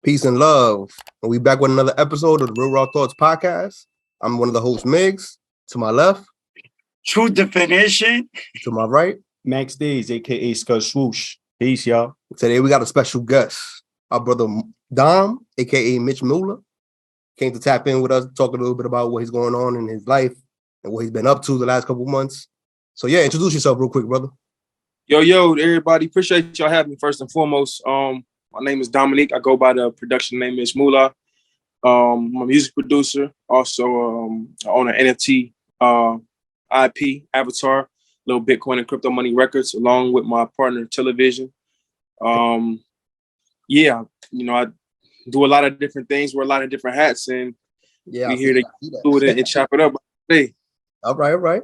Peace and love. And we back with another episode of the Real Raw Thoughts podcast. I'm one of the hosts, Migs. To my left. True definition. To my right. Max Days, aka Scud Swoosh. Peace, y'all. Today we got a special guest. Our brother Dom, aka Mitch Mula, came to tap in with us, talk a little bit about what he's going on in his life and what he's been up to the last couple of months. So yeah, introduce yourself real quick, brother. Yo, everybody. Appreciate y'all having me first and foremost. My name is Dominique. I go by the production name Mitch Mula. I'm a music producer. Also, I own an NFT IP, Avatar, Little Bitcoin and Crypto Money Records, along with my partner, Television. I do a lot of different things, wear a lot of different hats, and we're here to do it and chop it up. Hey. All right.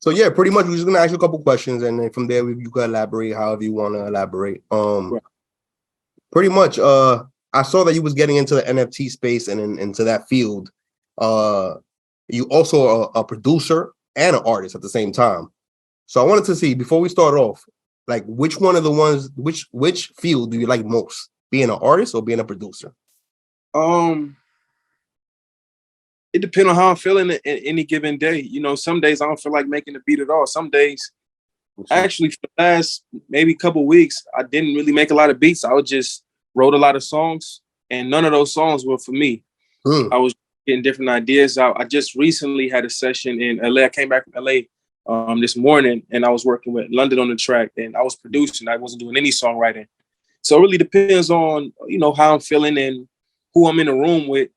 So yeah, pretty much we're just gonna ask you a couple questions, and then from there you can elaborate however you want to elaborate. Right. Pretty much, I saw that you was getting into the NFT space and into that field. You also are a producer and an artist at the same time. So I wanted to see, before we start off, like which one of the ones, which field do you like most? Being an artist or being a producer? It depends on how I'm feeling in any given day. You know, some days I don't feel like making a beat at all. Some days, actually, for the last maybe couple weeks, I didn't really make a lot of beats. I just wrote a lot of songs, and none of those songs were for me. I was getting different ideas. I just recently had a session in LA. I came back from LA this morning, and I was working with London on the track, and I was producing. I wasn't doing any songwriting. So it really depends on, how I'm feeling and who I'm in the room with.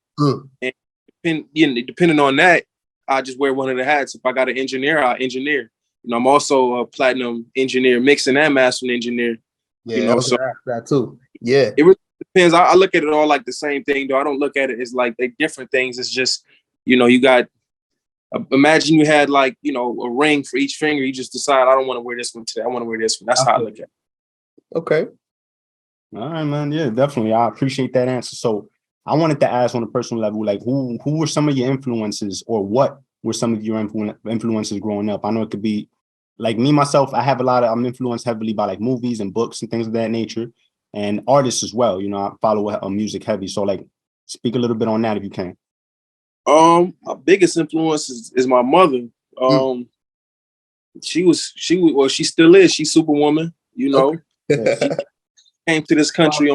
And depending on that, I just wear one of the hats. If I got an engineer, I'll engineer. I'm also a platinum engineer, mixing and mastering engineer. Yeah, so that too. Yeah, it really depends. I look at it all like the same thing, though. I don't look at it as like they different things. It's just, you got. Imagine you had like a ring for each finger. You just decide I don't want to wear this one today. I want to wear this one. That's how I look at it. Okay. All right, man. Yeah, definitely. I appreciate that answer. So I wanted to ask on a personal level, like who were some of your influences, or what were some of your influences growing up? I know it could be like me, myself. I'm influenced heavily by like movies and books and things of that nature, and artists as well. I follow music heavy. So like speak a little bit on that if you can. My biggest influence is my mother. She still is. She's Superwoman, Okay. She came to this country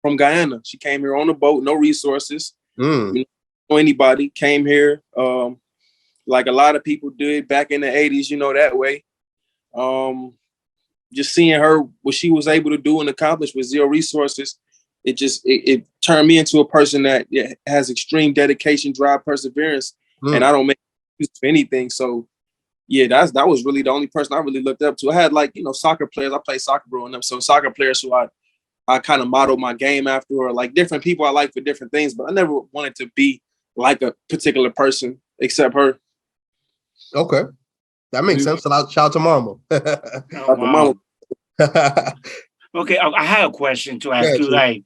from Guyana. She came here on a boat, no resources, no anybody. Came here like a lot of people did back in the 80s, that way. Just seeing her, what she was able to do and accomplish with zero resources, it turned me into a person that has extreme dedication, drive, perseverance, and I don't make excuses for anything. So yeah, that was really the only person I really looked up to. I had like, soccer players. I played soccer growing up. So soccer players who I kind of modeled my game after, or like different people I like for different things, but I never wanted to be like a particular person except her. Okay. That makes sense. Shout out to Mama. Wow. Okay, I have a question to ask you. Like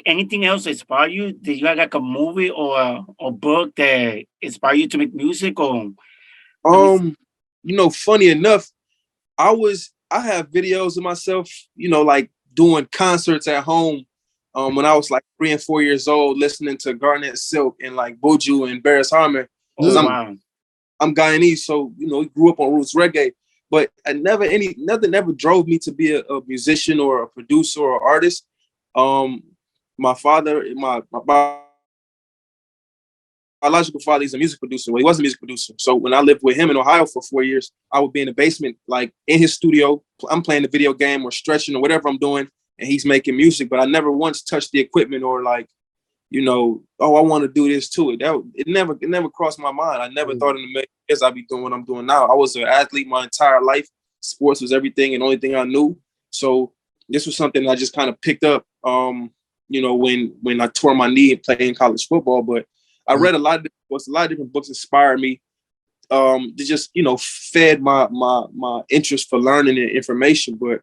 anything else inspire you? Did you have like a movie or a book that inspired you to make music? Or funny enough, I have videos of myself, like doing concerts at home when I was like 3 and 4 years old, listening to Garnet Silk and like Buju and Barris Harmon. I'm Guyanese, so we grew up on roots reggae, but nothing ever drove me to be a musician or a producer or artist. My father, my biological father, he's a music producer. Well, he was a music producer. So when I lived with him in Ohio for 4 years, I would be in the basement, like in his studio. I'm playing the video game or stretching or whatever I'm doing, and he's making music. But I never once touched the equipment or like, I want to do this to it. It never crossed my mind. I never thought in a million years I'd be doing what I'm doing now. I was an athlete my entire life. Sports was everything and only thing I knew. So this was something I just kind of picked up, when I tore my knee and playing college football. But I read a lot of different books inspired me. They just, fed my interest for learning and information. But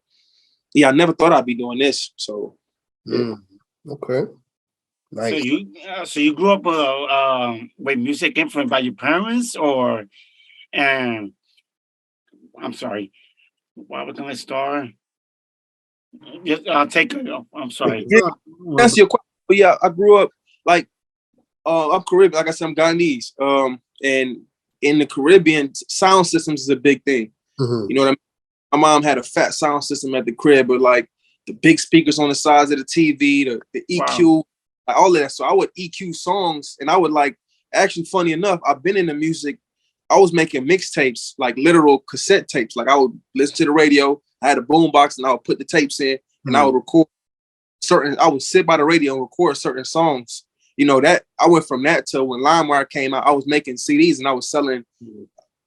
yeah, I never thought I'd be doing this. So yeah. Okay. Nice. So you grew up with music influenced by your parents, or I'm sorry, what was gonna start? Yes, I'll take it. I'm sorry. Yeah, that's your question. But yeah, I grew up like I'm Caribbean. Like I said, I'm Guyanese. And in the Caribbean, sound systems is a big thing. Mm-hmm. You know what I mean? My mom had a fat sound system at the crib, but like the big speakers on the sides of the TV, the EQ, Wow. like all of that. So I would EQ songs, and I would like. Actually, funny enough, I've been in the music. I was making mixtapes, like literal cassette tapes. Like I would listen to the radio. I had a boom box, and I would put the tapes in, and I would record certain. I would sit by the radio and record certain songs. You know that I went from that to when LimeWire came out. I was making CDs and I was selling.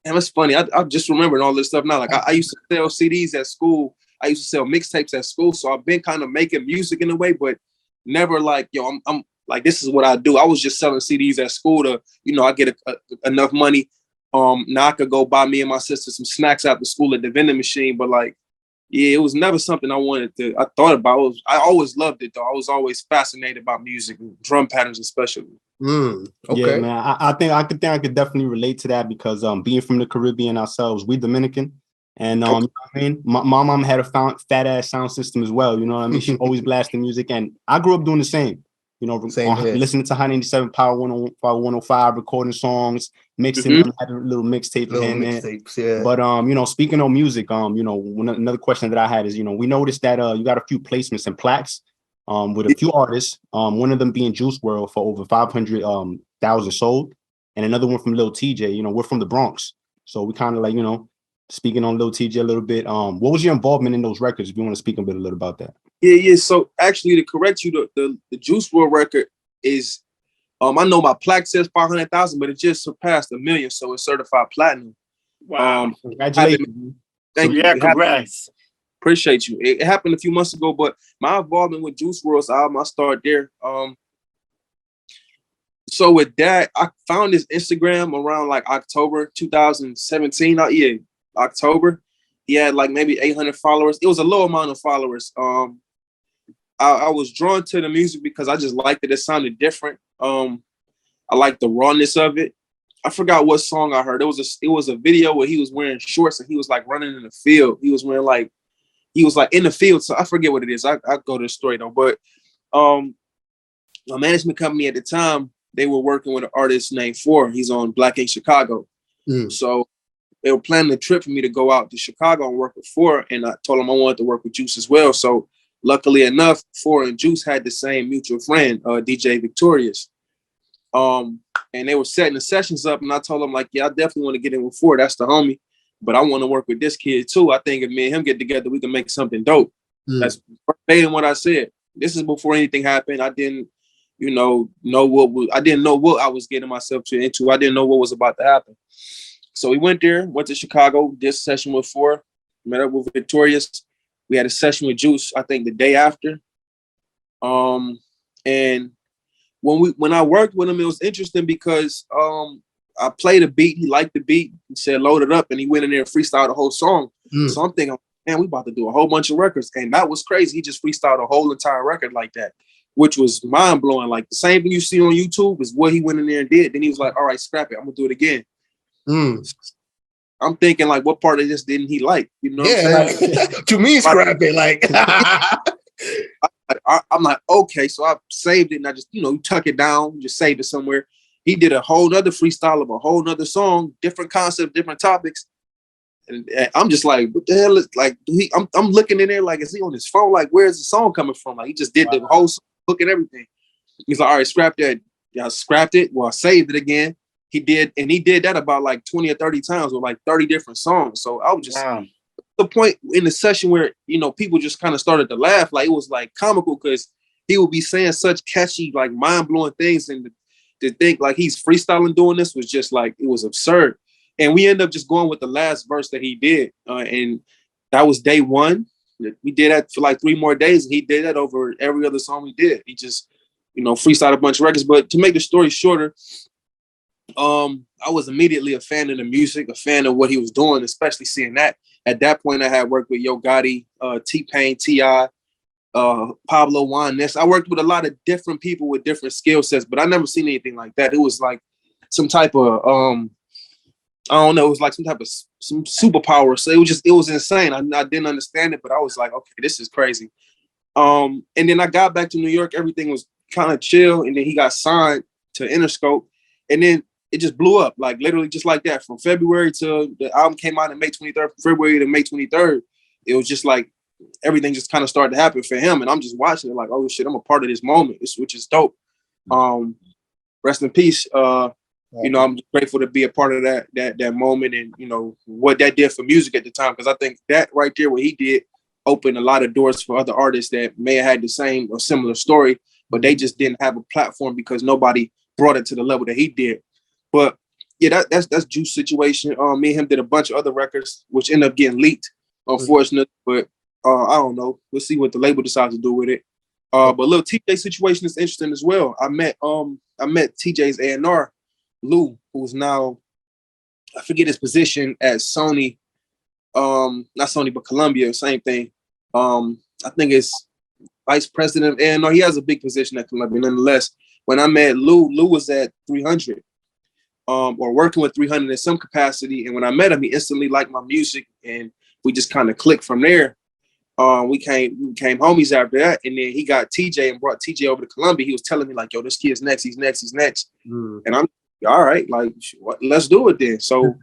And it's funny. I just remembered all this stuff now. Like I used to sell CDs at school. I used to sell mixtapes at school. So I've been kind of making music in a way, but never like, yo, I'm like, this is what I do. I was just selling CDs at school to, you know, I get enough money. Now I could go buy me and my sister some snacks after school at the vending machine. But like, yeah, it was never something I thought about. I always loved it though. I was always fascinated about music, drum patterns especially. Okay. Yeah, man. I think I could definitely relate to that because being from the Caribbean ourselves, we Dominican. And you know what I mean? My mom had a fat ass sound system as well. You know what I mean? She always blasted music. And I grew up doing the same. You know, listening to Hot 97 Power 105, recording songs, mixing them, had a little mixtape. Mixtapes, yeah. But you know, speaking of music, you know, another question that I had is, you know, we noticed that you got a few placements and plaques with a few artists. One of them being Juice WRLD for over 500,000 sold, and another one from Lil TJ. You know, we're from the Bronx, so we kind of like, you know, speaking on Lil TJ a little bit. What was your involvement in those records? If you want to speak a little about that. Yeah. So actually, to correct you, the Juice WRLD record is, I know my plaque says 500,000, but it just surpassed 1 million, so it's certified platinum. Wow! Congratulations! Thank you. Yeah, congrats. Appreciate you. It happened a few months ago, but my involvement with Juice WRLD's album, I started there. So with that, I found his Instagram around like October 2017. October. He had like maybe 800 followers. It was a low amount of followers. I was drawn to the music because I just liked it. It sounded different. I liked the rawness of it. I forgot what song I heard. It was a video where he was wearing shorts and he was like running in the field. He was like in the field. So I forget what it is. I go to the story though. But my management company at the time, they were working with an artist named Four. He's on Black Ink Chicago. So they were planning a trip for me to go out to Chicago and work with Four. And I told them I wanted to work with Juice as well. So luckily enough, Four and Juice had the same mutual friend, DJ Victorious. And they were setting the sessions up, and I told them, like, yeah, I definitely want to get in with Four. That's the homie. But I want to work with this kid too. I think if me and him get together, we can make something dope. That's verbatim what I said. This is before anything happened. I didn't, you know I didn't know what I was getting myself into. I didn't know what was about to happen. So we went there, went to Chicago, did a session with Four, met up with Victorious. We had a session with Juice, I think the day after. And when I worked with him, it was interesting because I played a beat. He liked the beat. He said, load it up. And he went in there and freestyled the whole song. So I'm thinking, man, we about to do a whole bunch of records. And that was crazy. He just freestyled a whole entire record like that, which was mind blowing. Like the same thing you see on YouTube is what he went in there and did. Then he was like, all right, scrap it. I'm going to do it again. I'm thinking like, what part of this didn't he like? You know what I'm saying? Like, to me, scrap it. Like, I'm like, okay, so I saved it and I just, you tuck it down, just save it somewhere. He did a whole nother freestyle of a whole nother song, different concept, different topics. And I'm just like, what the hell is like, I'm looking in there like, is he on his phone? Like, where's the song coming from? Like, he just did the whole song, hook and everything. He's like, all right, scrap that. Yeah, I scrapped it. Well, I saved it again. He did that about like 20 or 30 times with like 30 different songs. So I was just the point in the session where, people just kind of started to laugh. Like, it was like comical because he would be saying such catchy, like mind-blowing things. And to think like he's freestyling doing this was just like, it was absurd. And we ended up just going with the last verse that he did. And that was day one. We did that for like 3 more days. And he did that over every other song we did. He just, freestyled a bunch of records. But to make the story shorter, I was immediately a fan of the music, a fan of what he was doing, especially seeing that. At that point, I had worked with Yo Gotti, T-Pain, T.I., Pablo Juan Ness. I worked with a lot of different people with different skill sets, but I never seen anything like that. It was like some type of I don't know, it was like some type of some superpower. So it was insane. I didn't understand it, but I was like, okay, this is crazy. And then I got back to New York. Everything was kind of chill. And then he got signed to Interscope. And then it just blew up, like literally just like that. From February to the album came out on May 23rd, from February to May 23rd, it was just like everything just kind of started to happen for him. And I'm just watching it like, oh shit, I'm a part of this moment, which is dope. Rest in peace. You know, I'm grateful to be a part of that moment, and you know what that did for music at the time, because I think that right there, what he did, opened a lot of doors for other artists that may have had the same or similar story, but they just didn't have a platform because nobody brought it to the level that he did. But yeah, that's Juice situation. Me and him did a bunch of other records, which ended up getting leaked, unfortunately. But I don't know. We'll see what the label decides to do with it. But little TJ situation is interesting as well. I met TJ's A&R, Lou, who's now, I forget his position at Sony, not Sony, but Columbia, same thing. I think it's vice president of A&R. He has a big position at Columbia, nonetheless. When I met Lou was at 300, or working with 300 in some capacity. And when I met him, he instantly liked my music, and we just kind of clicked from there. We became homies after that, and then he got TJ and brought TJ over to Columbia. He was telling me like, "Yo, this kid's next. He's next. And I'm all right, like, let's do it then. So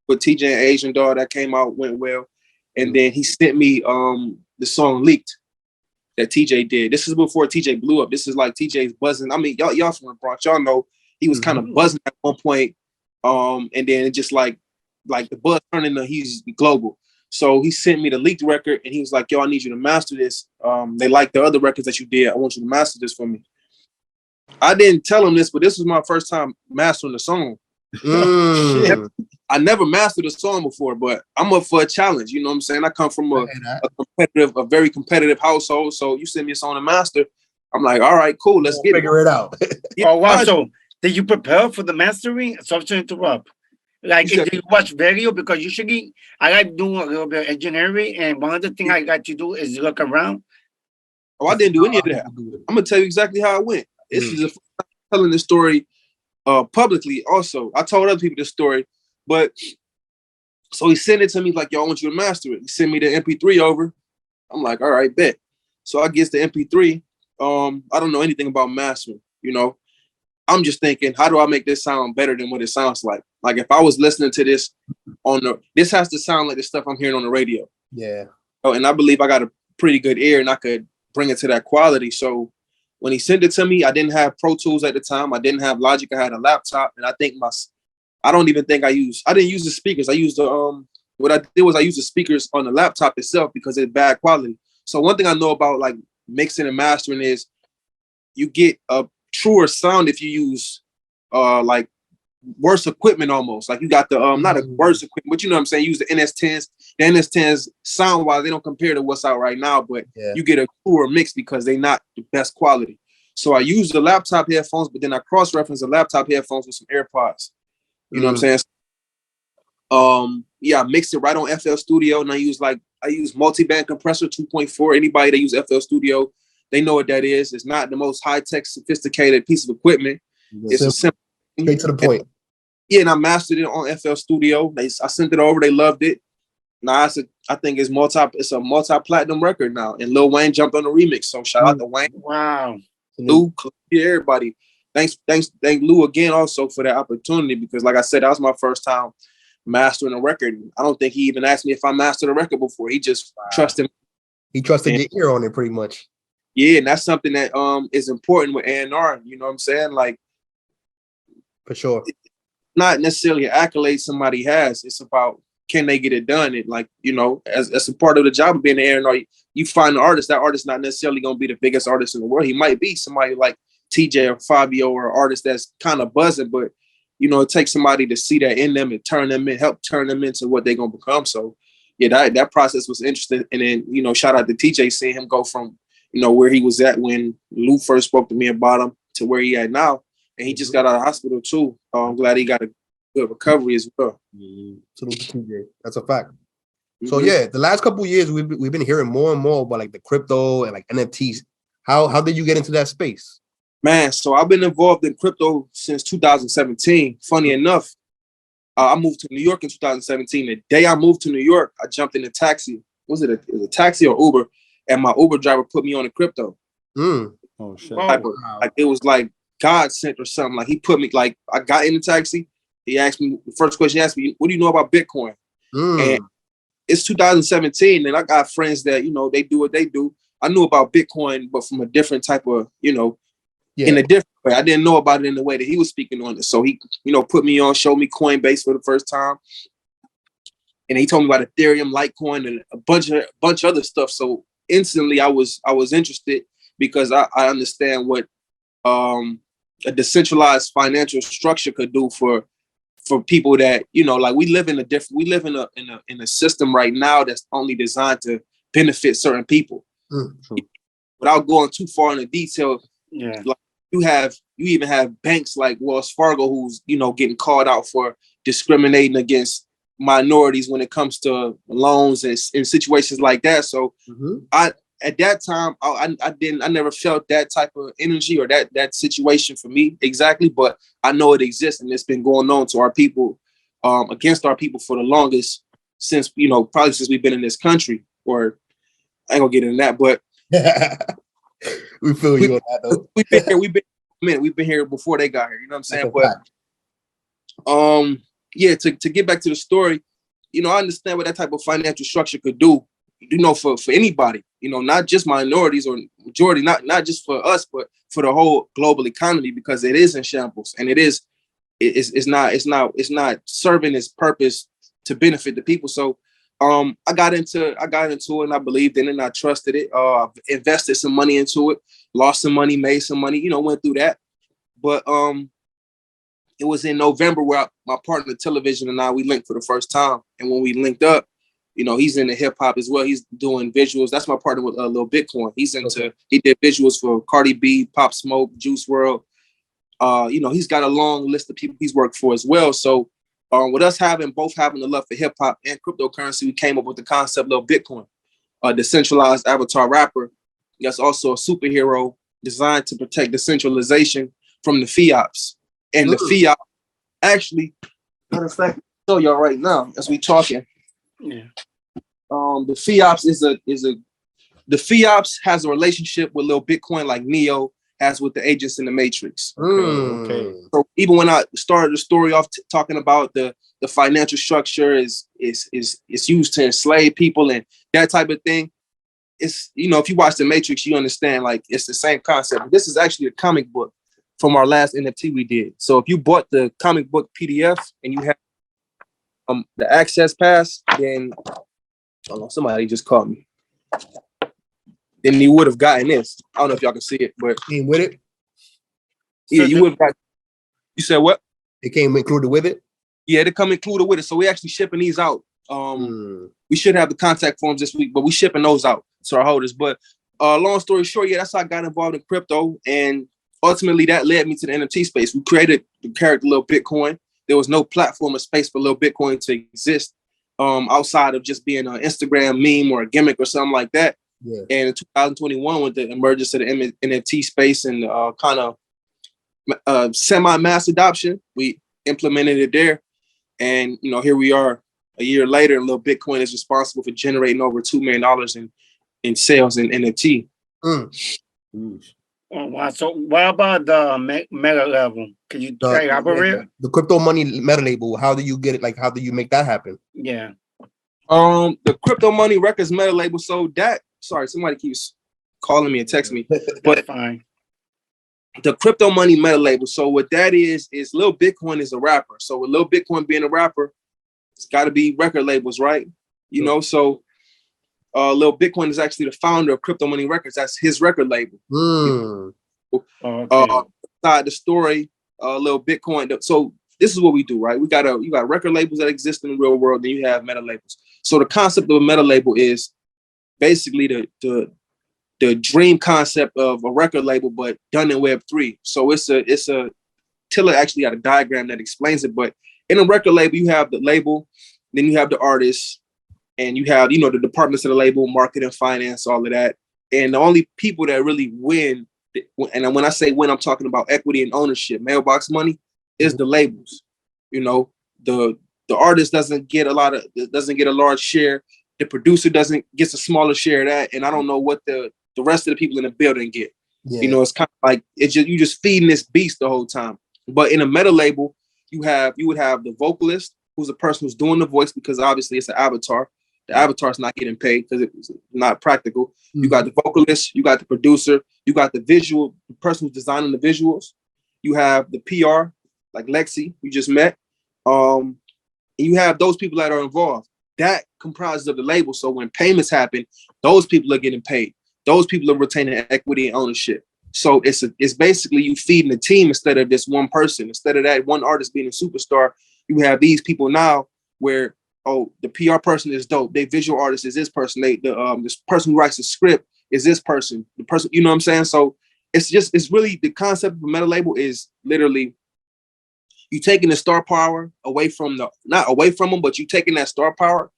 with TJ and Asian Dog, that came out, went well. And then he sent me the song Leaked that TJ did. This is before TJ blew up. This is like TJ's buzzing. I mean, y'all from the Bronx, y'all know he was kind of buzzing at one point. And then it just like the buzz turned into he's global. So he sent me the Leaked record, and he was like, yo, I need you to master this. They like the other records that you did. I want you to master this for me. I didn't tell him this, but this was my first time mastering the song. I never mastered a song before, but I'm up for a challenge. You know what I'm saying? I come from a very competitive household. So you send me a song to master, I'm like, all right, cool, let's figure it out. Oh wow! So did you prepare for the mastering? Sorry to interrupt. Like, did you watch video? Because usually I like doing a little bit of engineering, and one of the things I got to do is look around. Oh, I didn't do any of that. I'm gonna tell you exactly how it went. This is the first time I'm telling this story publicly. Also, I told other people this story, but so he sent it to me like, yo, I want you to master it. He sent me the MP3 over. I'm like, all right, bet. So I get the MP3. I don't know anything about mastering, you know. I'm just thinking, how do I make this sound better than what it sounds like? Like if I was listening to this this has to sound like the stuff I'm hearing on the radio. Yeah. Oh, and I believe I got a pretty good ear and I could bring it to that quality. So when he sent it to me, I didn't have Pro Tools at the time. I didn't have Logic. I had a laptop, and I didn't use the speakers. I used what I did was I used the speakers on the laptop itself because it's bad quality. So one thing I know about like mixing and mastering is you get a truer sound if you use like worse equipment almost. Like you got the not a worse equipment, but you know what I'm saying, use the NS10s. The NS10s sound wise, they don't compare to what's out right now, but you get a truer mix because they're not the best quality. So I use the laptop headphones, but then I cross-reference the laptop headphones with some AirPods. You know what I'm saying? I mixed it right on FL Studio, and I use multi-band compressor 2.4. Anybody that use FL Studio, they know what that is. It's not the most high-tech, sophisticated piece of equipment. It's a simple, straight to the point. And I mastered it on FL Studio. I sent it over. They loved it. Now I think it's a multi-platinum record now. And Lil Wayne jumped on the remix. So shout out to Wayne. Wow. Lou, everybody. Thank Lou again also for that opportunity, because like I said, that was my first time mastering a record. I don't think he even asked me if I mastered a record before. He just trusted me. He trusted your ear on it pretty much. Yeah, and that's something that is important with A&R. You know what I'm saying? Like, for sure. It's not necessarily an accolade somebody has. It's about, can they get it done? And like, you know, as a part of the job of being an A&R, you find an artist. That artist not necessarily going to be the biggest artist in the world. He might be somebody like TJ or Fabio, or an artist that's kind of buzzing, but you know, it takes somebody to see that in them and help turn them into what they're gonna become. So yeah, that process was interesting. And then, you know, shout out to TJ, seeing him go from, you know, where he was at when Lou first spoke to me about him to where he at now. And he just got out of hospital too. I'm glad he got a good recovery as well. Salute to TJ. That's a fact. So yeah, the last couple of years we've been hearing more and more about like the crypto and like NFTs. How did you get into that space? Man, so I've been involved in crypto since 2017. Funny enough, I moved to New York in 2017. The day I moved to New York, I jumped in a taxi. Was it a taxi or Uber? And my Uber driver put me on the crypto. Oh shit! Like it was like God sent or something. Like he put me. Like I got in the taxi. He asked me the first question. He asked me, "What do you know about Bitcoin?" And it's 2017, and I got friends that they do what they do. I knew about Bitcoin, but from a different type of in a different way. I didn't know about it in the way that he was speaking on it. So he put me on, showed me Coinbase for the first time. And he told me about Ethereum, Litecoin, and a bunch of other stuff. So instantly I was interested because I understand what a decentralized financial structure could do for people that, like we live in a system right now that's only designed to benefit certain people. Without going too far into detail, like you even have banks like Wells Fargo who's getting called out for discriminating against minorities when it comes to loans and in situations like that. So at that time I never felt that type of energy or that situation for me exactly, but I know it exists and it's been going on to our people, against our people for the longest since probably since we've been in this country. Or I ain't gonna get into that, but we feel you on that though. We've been here before they got here, you know what I'm saying? But yeah, to get back to the story, I understand what that type of financial structure could do, for anybody, not just minorities or majority, not just for us, but for the whole global economy, because it is in shambles and it's not serving its purpose to benefit the people. So I got into it and I believed in it and I trusted it. Invested some money into it, lost some money, made some money, went through that. But it was in November where my partner Television and we linked for the first time. And when we linked up, he's into hip hop as well. He's doing visuals. That's my partner with Lil Bitcoin. He did visuals for Cardi B, Pop Smoke, Juice WRLD. He's got a long list of people he's worked for as well. So with us both having the love for hip hop and cryptocurrency, we came up with the concept of Bitcoin, a decentralized avatar rapper that's also a superhero designed to protect decentralization from the fiats. And the fiat, actually, matter of fact, I'll show y'all right now as we talking. Yeah. The fiats has a relationship with Lil Bitcoin like Neo has with the agents in the Matrix. Okay. So even when I started the story off talking about the financial structure is used to enslave people and that type of thing, it's if you watch the Matrix, you understand like it's the same concept. This is actually a comic book from our last NFT we did. So if you bought the comic book PDF and you have the access pass, then somebody just called me. Then you would have gotten this. I don't know if y'all can see it, but came with it. Yeah, you would have got. You said what? It came included with it. Yeah, they come included with it. So we actually shipping these out. We should have the contact forms this week, but we shipping those out to our holders. But long story short, yeah, that's how I got involved in crypto, and ultimately that led me to the NFT space. We created the character Lil Bitcoin. There was no platform or space for Lil Bitcoin to exist outside of just being an Instagram meme or a gimmick or something like that. Yeah. And in 2021, with the emergence of the NFT space and kind of semi-mass adoption, we implemented it there. And, here we are a year later, and Lil Bitcoin is responsible for generating over $2 million in sales in NFT. Oh, wow. So what about the meta level? Can you elaborate? The crypto money meta label, how do you get it? Like, how do you make that happen? Yeah. The Crypto Money Records meta label. So sorry, somebody keeps calling me and texting me. But fine. The Crypto Money meta label. So what that is Lil Bitcoin is a rapper. So with Lil Bitcoin being a rapper, it's got to be record labels, right? So Lil Bitcoin is actually the founder of Crypto Money Records. That's his record label. Side the story, Lil Bitcoin. So this is what we do, right? You got record labels that exist in the real world, then you have meta labels. So the concept of a meta label is basically the dream concept of a record label, but done in Web3. So Tiller actually had a diagram that explains it. But in a record label, you have the label, then you have the artist, and you have, the departments of the label, marketing, finance, all of that. And the only people that really win, and when I say win, I'm talking about equity and ownership, mailbox money, is the labels. the artist doesn't get a large share. The producer gets a smaller share of that, and I don't know what the rest of the people in the building get. Yeah. You know, it's kind of like you just feeding this beast the whole time. But in a meta label, you would have the vocalist, who's the person who's doing the voice, because obviously it's an avatar. The avatar's not getting paid because it's not practical. Mm-hmm. You got the vocalist, you got the producer, you got the person who's designing the visuals. You have the PR, like Lexi, you just met. And you have those people that are involved. That comprises of the label. So when payments happen, those people are getting paid. Those people are retaining equity and ownership. So it's basically you feeding the team instead of this one person. Instead of that one artist being a superstar, you have these people now where, oh, the PR person is dope. The visual artist is this person. This person who writes the script is this person. The person, you know what I'm saying? So it's really the concept of a meta label is literally you taking the star power away from not away from them, but you taking that star power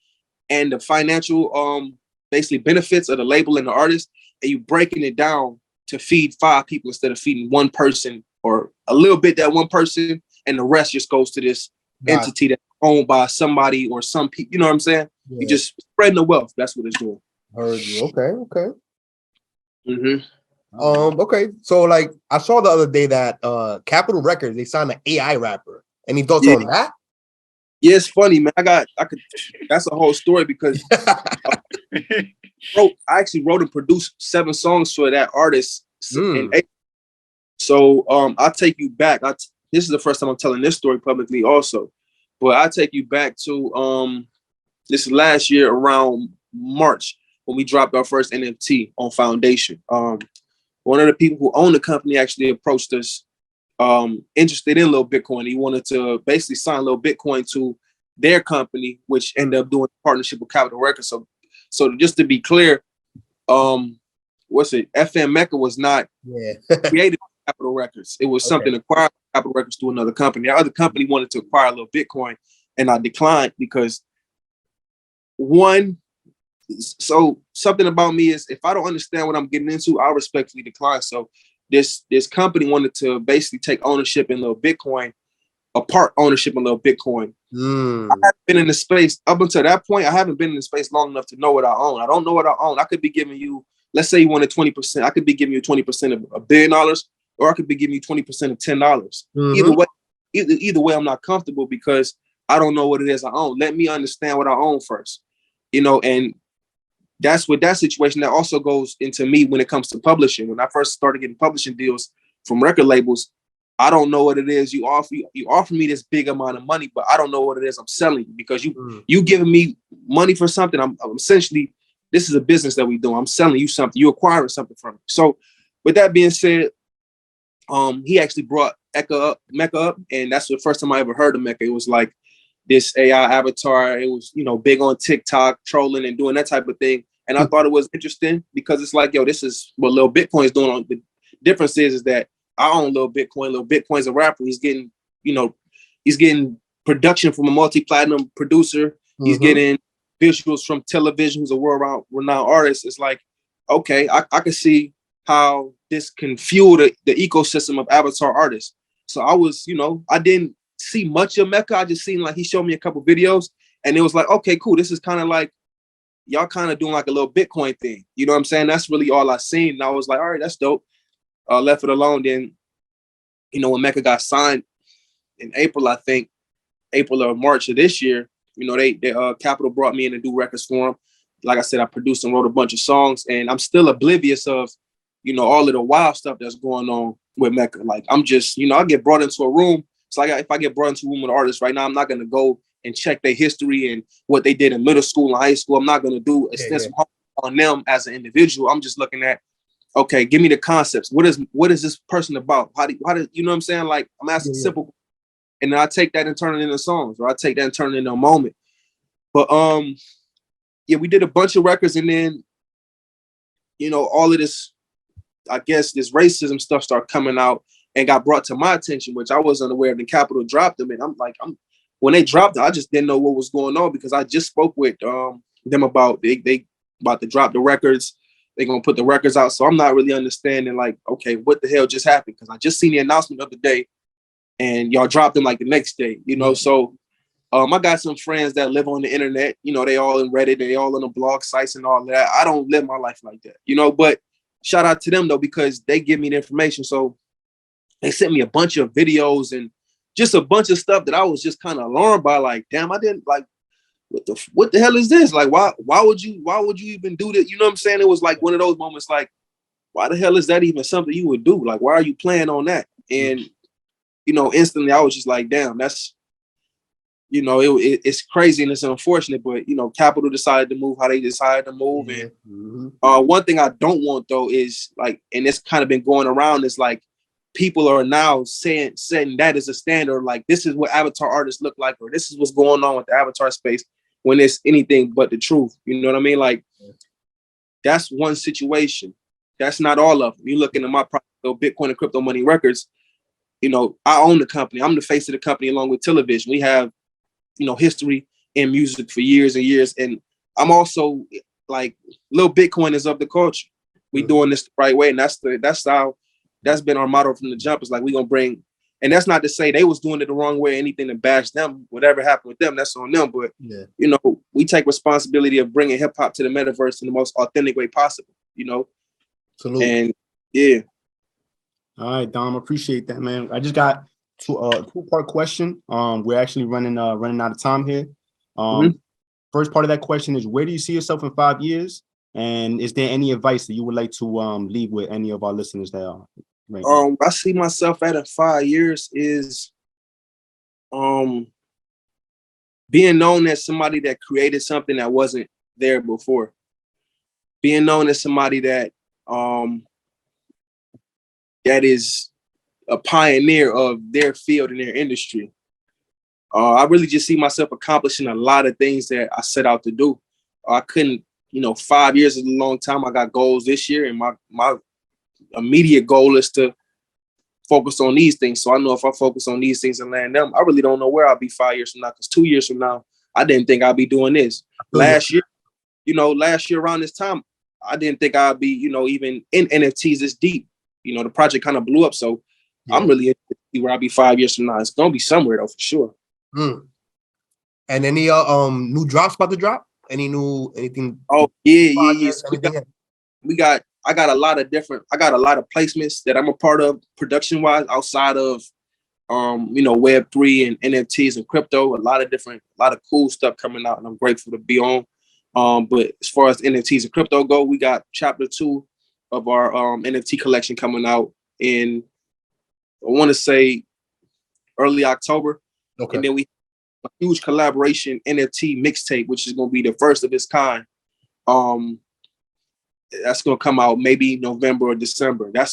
and the financial basically benefits of the label and the artist, and you breaking it down to feed 5 people instead of feeding one person or a little bit that one person, and the rest just goes to this entity that's owned by somebody or some people. You know what I'm saying? Yeah. You just spreading the wealth. That's what it's doing. Heard you. Okay. Mm-hmm. Okay. So like I saw the other day that Capitol Records, they signed an AI rapper. Any thoughts on that? Yeah, it's funny, man. That's a whole story because I actually wrote and produced 7 songs for that artist. So I'll take you back. This is the first time I'm telling this story publicly also. But I'll take you back to this is last year around March when we dropped our first NFT on Foundation. One of the people who owned the company actually approached us, interested in Lil Bitcoin. He wanted to basically sign Lil Bitcoin to their company, which ended up doing a partnership with Capitol Records. So just to be clear, FM Mecca was not created by Capitol Records. It was something acquired by Capitol Records to another company. The other company wanted to acquire Lil Bitcoin, and I declined because something about me is if I don't understand what I'm getting into, I'll respectfully decline. So this company wanted to basically take ownership in Lil Bitcoin, ownership in Lil Bitcoin. I haven't been in the space up until that point. I haven't been in the space long enough to know what I own. I don't know what I own. I could be giving you, let's say you wanted 20%. I could be giving you 20% of $1 billion, or I could be giving you 20% of $10. Mm-hmm. Either way, I'm not comfortable because I don't know what it is I own. Let me understand what I own first, and that's with that situation. That also goes into me when it comes to publishing. When I first started getting publishing deals from record labels, I don't know what it is you offer me this big amount of money, but I don't know what it is I'm selling you because you giving me money for something. I'm essentially, this is a business that we do. I'm selling you something. You acquiring something from me. So with that being said, he actually brought Mecca up, and that's the first time I ever heard of Mecca. It was like this AI avatar. It was, big on TikTok, trolling and doing that type of thing. And I thought it was interesting because it's like, this is what Lil Bitcoin is doing. The difference is that I own Lil Bitcoin. Lil Bitcoin's a rapper. He's getting, he's getting production from a multi-platinum producer. Mm-hmm. He's getting visuals from television, who's a world-renowned artist. It's like, okay, I can see how this can fuel the ecosystem of avatar artists. So I was, I didn't see much of Mecca. I just seen like he showed me a couple videos, and it was like, okay, cool. This is kind of like y'all kind of doing like a little Bitcoin thing. You know what I'm saying? That's really all I seen. And I was like, all right, that's dope. Left it alone. Then, when Mecca got signed in April, I think April or March of this year, they Capitol brought me in to do records for them. Like I said, I produced and wrote a bunch of songs, and I'm still oblivious of, all of the wild stuff that's going on with Mecca. Like I'm just, I get brought into a room. So if I get brought into a room with an artist right now, I'm not going to go and check their history and what they did in middle school and high school. I'm not going to do extensive homework on them as an individual. I'm just looking at, okay, give me the concepts. What is this person about? How do you know what I'm saying? Like I'm asking simple, and then I take that and turn it into songs, or I take that and turn it into a moment. But we did a bunch of records, and then all of this, I guess this racism stuff started coming out and got brought to my attention, which I wasn't aware of. The Capitol dropped them, and when they dropped it, I just didn't know what was going on because I just spoke with them about they about to drop the records. They're going to put the records out. So I'm not really understanding like, okay, what the hell just happened? Because I just seen the announcement of the day and y'all dropped them like the next day, So I got some friends that live on the internet. You know, they all in Reddit, they all on the blog sites and all that. I don't live my life like that, you know, but shout out to them though, because they give me the information. So they sent me a bunch of videos and just a bunch of stuff that I was just kind of alarmed by. Like, damn, I didn't like, what the hell is this? Like, why would you even do that? You know what I'm saying? It was like one of those moments, like, why the hell is that even something you would do? Like, why are you planning on that? And, you know, instantly I was just like, damn, that's, you know, it's crazy and it's unfortunate, but, you know, Capital decided to move how they decided to move. Yeah. And one thing I don't want, though, is like, and it's kind of been going around, is like, people are now setting that as a standard. Like, this is what Avatar artists look like, or this is what's going on with the Avatar space, when it's anything but the truth. You know what I mean? Like, that's one situation. That's not all of them. You look into my project, Bitcoin and Crypto Money Records, you know, I own the company. I'm the face of the company along with Television. We have, you know, history in music for years and years. And I'm also like, Lil Bitcoin is of the culture. We doing this the right way. And that's been our motto from the jump. Is like, we gonna bring, and that's not to say they was doing it the wrong way, anything to bash them. Whatever happened with them, that's on them. But you know, we take responsibility of bringing hip hop to the metaverse in the most authentic way possible. You know, salute. And yeah. All right, Dom, appreciate that, man. I just got two-part question. We're actually running out of time here. First part of that question is, where do you see yourself in 5 years? And is there any advice that you would like to leave with any of our listeners that are right now? I see myself at in 5 years is being known as somebody that created something that wasn't there before. Being known as somebody that that is a pioneer of their field and their industry. I really just see myself accomplishing a lot of things that I set out to do. I couldn't, you know, 5 years is a long time. I got goals this year, and my immediate goal is to focus on these things. So I know if I focus on these things and land them, I really don't know where I'll be 5 years from now, because 2 years from now, I didn't think I'd be doing this. Last year around this time, I didn't think I'd be, you know, even in NFTs this deep. You know, the project kind of blew up. So I'm really interested to see where I'll be 5 years from now. It's going to be somewhere, though, for sure. And any new drops about to drop? Anything? Oh, yeah. I got a lot of placements that I'm a part of production wise outside of you know, Web3 and NFTs and crypto. A lot of cool stuff coming out, and I'm grateful to be on. But as far as NFTs and crypto go, we got chapter 2 of our NFT collection coming out in, I want to say, early October. Okay. And then we have a huge collaboration NFT mixtape, which is going to be the first of its kind. That's going to come out maybe November or December. I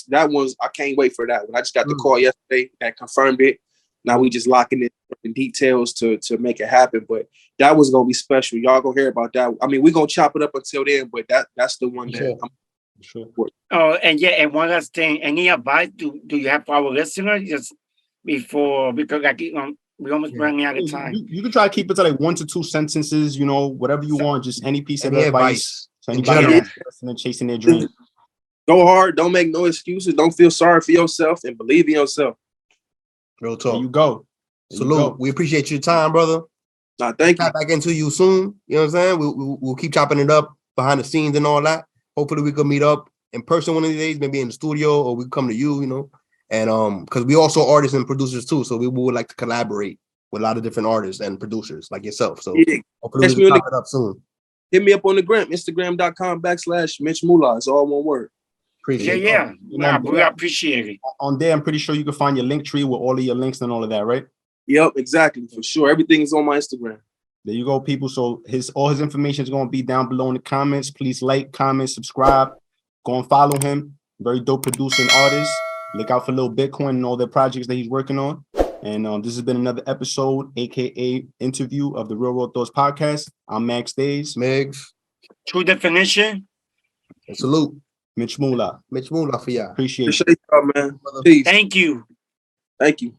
can't wait for that one. I just got the call yesterday that confirmed it. Now we just locking in the details to make it happen. But that was going to be special. Y'all going to hear about that. I mean, we're going to chop it up until then, but that's the one that I'm sure. Oh, and one last thing. Any advice do you have for our listeners just before, because we almost running out of time? You can try to keep it to like 1 to 2 sentences, you know, whatever you want, just any piece of advice. So anybody chasing their dream. Go hard, don't make no excuses, don't feel sorry for yourself, and believe in yourself. Real talk. There you go. Salute. We appreciate your time, brother. Nah, thank you. Back into you soon. You know what I'm saying? We'll keep chopping it up behind the scenes and all that. Hopefully we could meet up in person one of these days, maybe in the studio, or we come to you, you know. And because we also artists and producers too, so we would like to collaborate with a lot of different artists and producers like yourself. So hopefully we can chop it up soon. Hit me up on the gram, Instagram.com/Mitch Mula. It's all one word. Appreciate it. We appreciate it. On there, I'm pretty sure you can find your link tree with all of your links and all of that, right? Yep, exactly, for sure. Everything is on my Instagram. There you go, people. So all his information is going to be down below in the comments. Please like, comment, subscribe. Go and follow him. Very dope producer and artist. Look out for Lil Bitcoin and all the projects that he's working on. And this has been another episode, aka interview of the Real World Thoughts podcast. I'm Max Days. Megs. True definition. And salute. Mitch Mula. Mitch Mula for y'all. Appreciate y'all, man. Peace. Thank you. Thank you.